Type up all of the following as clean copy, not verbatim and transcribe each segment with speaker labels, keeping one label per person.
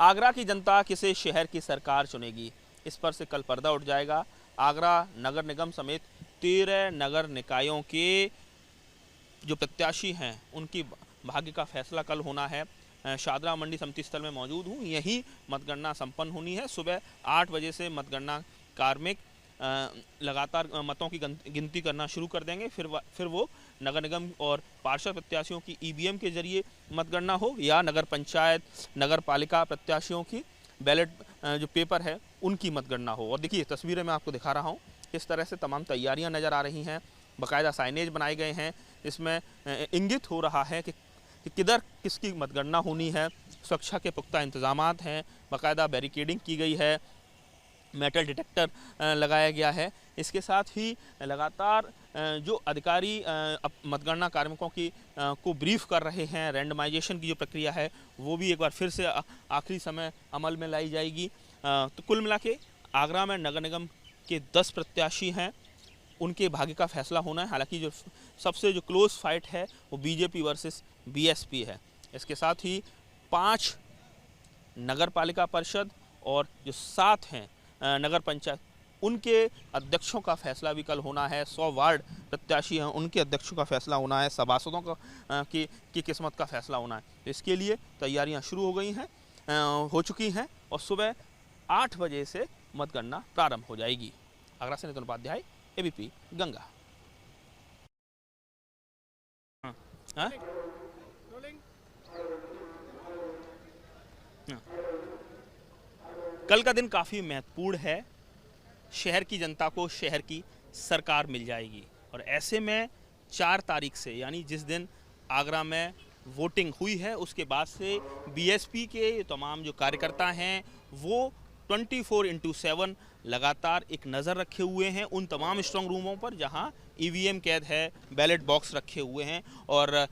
Speaker 1: आगरा की जनता किसे शहर की सरकार चुनेगी, इस पर से कल पर्दा उठ जाएगा। आगरा नगर निगम समेत 13 नगर निकायों के जो प्रत्याशी हैं उनकी भाग्य का फैसला कल होना है। शादरा मंडी समिति स्थल में मौजूद हूँ, यही मतगणना संपन्न होनी है। सुबह 8 बजे से मतगणना कार्मिक लगातार मतों की गिनती करना शुरू कर देंगे। फिर वो नगर निगम और पार्षद प्रत्याशियों की ईवीएम के जरिए मतगणना हो या नगर पंचायत नगर पालिका प्रत्याशियों की बैलेट जो पेपर है उनकी मतगणना हो। और देखिए तस्वीरें मैं आपको दिखा रहा हूँ, किस तरह से तमाम तैयारियां नज़र आ रही हैं। बाकायदा साइनेज बनाए गए हैं, इसमें इंगित हो रहा है कि किधर किसकी मतगणना होनी है। सुरक्षा के पुख्ता इंतजामात हैं, बाकायदा बैरिकेडिंग की गई है, मेटल डिटेक्टर लगाया गया है। इसके साथ ही लगातार जो अधिकारी मतगणना कार्मिकों की को ब्रीफ कर रहे हैं, रैंडमाइजेशन की जो प्रक्रिया है वो भी एक बार फिर से आखिरी समय अमल में लाई जाएगी। तो कुल मिला के आगरा में नगर निगम के 10 प्रत्याशी हैं, उनके भाग्य का फैसला होना है। हालांकि जो सबसे जो क्लोज फाइट है वो बीजेपी वर्सेस बीएसपी है। इसके साथ ही 5 नगर पालिका परिषद और जो 7 हैं नगर पंचायत, उनके अध्यक्षों का फैसला भी कल होना है। 100 वार्ड प्रत्याशी हैं, उनके अध्यक्षों का फैसला होना है। सभासदों का की किस्मत का फैसला होना है। इसके लिए तैयारियां शुरू हो गई हैं, हो चुकी हैं और सुबह 8 बजे से मतगणना प्रारंभ हो जाएगी। आगरा से नितिन उपाध्याय, एबीपी गंगा। कल का दिन काफ़ी महत्वपूर्ण है। शहर की जनता को शहर की सरकार मिल जाएगी और ऐसे में 4 तारीख से यानी जिस दिन आगरा में वोटिंग हुई है उसके बाद से बीएसपी के तमाम जो कार्यकर्ता हैं वो 24/7 लगातार एक नज़र रखे हुए हैं उन तमाम स्ट्रांग रूमों पर जहां ईवीएम कैद है, बैलेट बॉक्स रखे हुए हैं। और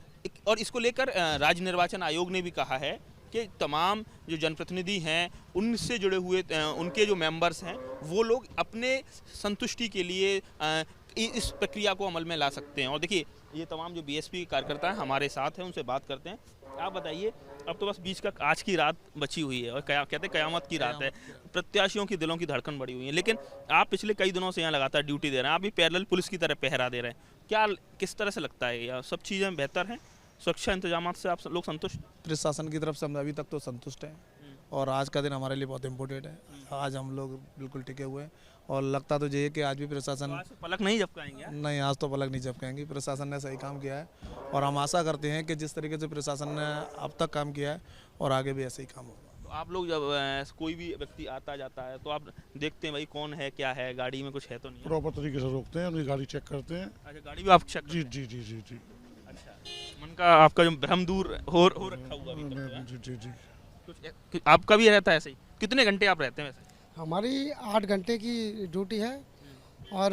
Speaker 1: इसको लेकर राज्य निर्वाचन आयोग ने भी कहा है कि तमाम जो जनप्रतिनिधि हैं उनसे जुड़े हुए उनके जो मेंबर्स हैं वो लोग अपने संतुष्टि के लिए इस प्रक्रिया को अमल में ला सकते हैं। और देखिए ये तमाम जो बीएसपी कार्यकर्ता हैं हमारे साथ हैं, उनसे बात करते हैं। आप बताइए, अब तो बस बीच का आज की रात बची हुई है और कहते हैं कयामत की रात है, प्रत्याशियों की दिलों की धड़कन बढ़ी हुई है, लेकिन आप पिछले कई दिनों से यहाँ लगातार ड्यूटी दे रहे हैं, आप भी पैरेलल पुलिस की तरह पहरा दे रहे हैं। क्या किस तरह से लगता है, या सब चीज़ें बेहतर हैं? सुरक्षा इंतजाम से आप लोग संतुष्ट?
Speaker 2: प्रशासन की तरफ से हम अभी तक तो संतुष्ट हैं और आज का दिन हमारे लिए बहुत इम्पोर्टेंट है। आज हम लोग बिल्कुल टिके हुए हैं और लगता तो ये है कि आज भी प्रशासन
Speaker 1: पलक नहीं झपकाएंगे।
Speaker 2: नहीं, आज तो पलक नहीं झपकाएंगे। प्रशासन ने सही काम किया है और हम आशा करते हैं कि जिस तरीके से प्रशासन ने अब तक काम किया है और आगे भी ऐसे ही काम होगा।
Speaker 1: तो आप लोग जब कोई भी व्यक्ति आता जाता है तो आप देखते हैं भाई कौन है, क्या है, गाड़ी में कुछ है तो नहीं?
Speaker 3: प्रॉपर तरीके से रोकते हैं, उनकी गाड़ी चेक करते हैं।
Speaker 1: अच्छा, गाड़ी भी आप चेक?
Speaker 3: जी जी जी जी जी।
Speaker 1: अच्छा, मन का आपका जो भ्रम दूर हो रखा हुआ अभी तक तो,
Speaker 3: जी जी जी।
Speaker 1: कुछ आपका भी रहता है ऐसे ही? कितने घंटे आप रहते हैं वैसे?
Speaker 4: हमारी 8 घंटे की ड्यूटी है और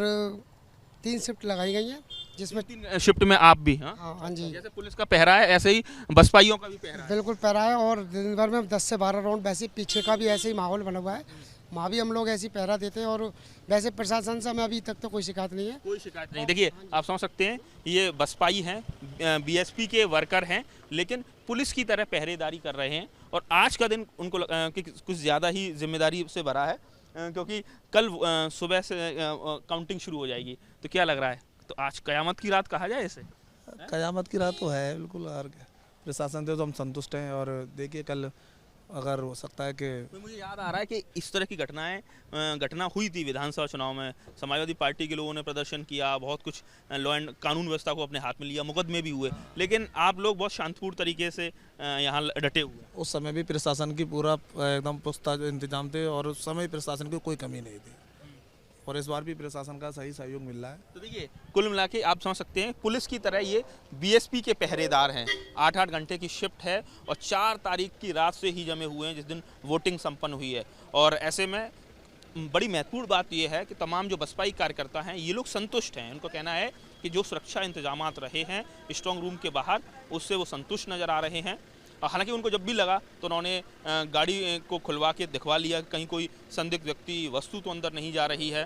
Speaker 4: 3 शिफ्ट लगाई गई हैं, जिसमें
Speaker 1: 3 शिफ्ट में आप भी?
Speaker 4: हाँ जी,
Speaker 1: जैसे पुलिस का पहरा है ऐसे ही बसपाइयों का भी पहरा है?
Speaker 4: बिल्कुल पहरा है और दिन भर में 10 से 12 राउंड वैसे पीछे का भी ऐसे ही माहौल बना हुआ है, वहाँ भी हम लोग ऐसे ही पहरा देते हैं और वैसे प्रशासन से हमें अभी तक तो कोई शिकायत नहीं है।
Speaker 1: कोई शिकायत नहीं। देखिए आप समझ सकते हैं, ये बसपाई हैं, बीएसपी के वर्कर हैं, लेकिन पुलिस की तरह पहरेदारी कर रहे हैं। और आज का दिन उनको कुछ ज़्यादा ही जिम्मेदारी से भरा है क्योंकि कल सुबह से काउंटिंग शुरू हो जाएगी। तो क्या लग रहा है, तो आज कयामत की रात कहा जाए इसे?
Speaker 2: कयामत की रात तो है बिल्कुल, और प्रशासन से तो हम संतुष्ट हैं। और देखिए कल अगर हो सकता है कि
Speaker 1: तो मुझे याद आ रहा है कि इस तरह की घटना हुई थी विधानसभा चुनाव में। समाजवादी पार्टी के लोगों ने प्रदर्शन किया, बहुत कुछ लॉ एंड कानून व्यवस्था को अपने हाथ में लिया, मुकदमे भी हुए, लेकिन आप लोग बहुत शांतिपूर्ण तरीके से यहाँ डटे हुए।
Speaker 2: उस समय भी प्रशासन की पूरा एकदम पुख्ता इंतजाम थे और उस समय प्रशासन की कोई कमी नहीं थी और इस बार भी प्रशासन का सही सहयोग मिल रहा है।
Speaker 1: तो देखिए कुल मिला के आप समझ सकते हैं पुलिस की तरह ये बीएसपी के पहरेदार हैं। 8-8 घंटे की शिफ्ट है और 4 तारीख की रात से ही जमे हुए हैं जिस दिन वोटिंग संपन्न हुई है। और ऐसे में बड़ी महत्वपूर्ण बात यह है कि तमाम जो बसपाई कार्यकर्ता हैं ये लोग संतुष्ट हैं। उनको कहना है कि जो सुरक्षा इंतजामात रहे हैं स्ट्रांग रूम के बाहर, उससे वो संतुष्ट नज़र आ रहे हैं। हालांकि उनको जब भी लगा तो उन्होंने गाड़ी को खुलवा के दिखवा लिया, कहीं कोई संदिग्ध व्यक्ति वस्तु तो अंदर नहीं जा रही है।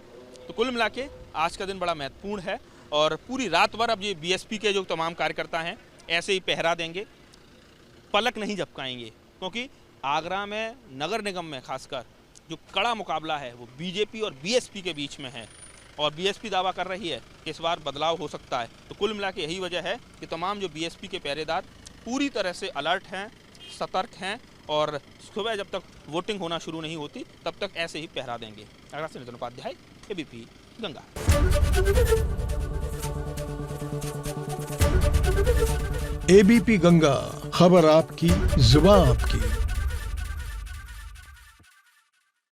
Speaker 1: तो कुल मिला के आज का दिन बड़ा महत्वपूर्ण है और पूरी रात भर अब ये बीएसपी के जो तमाम कार्यकर्ता हैं ऐसे ही पहरा देंगे, पलक नहीं झपकाएंगे, क्योंकि आगरा में नगर निगम में खासकर जो कड़ा मुकाबला है वो बीजेपी और बीएसपी के बीच में है और बीएसपी दावा कर रही है कि इस बार बदलाव हो सकता है। तो कुल मिला के यही वजह है कि तमाम जो बीएसपी के पहरेदार पूरी तरह से अलर्ट हैं, सतर्क हैं और सुबह जब तक वोटिंग होना शुरू नहीं होती तब तक ऐसे ही पहरा देंगे। आगरा से नितिन उपाध्याय, एबीपी गंगा।
Speaker 5: एबीपी गंगा, खबर आपकी, जुबान आपकी।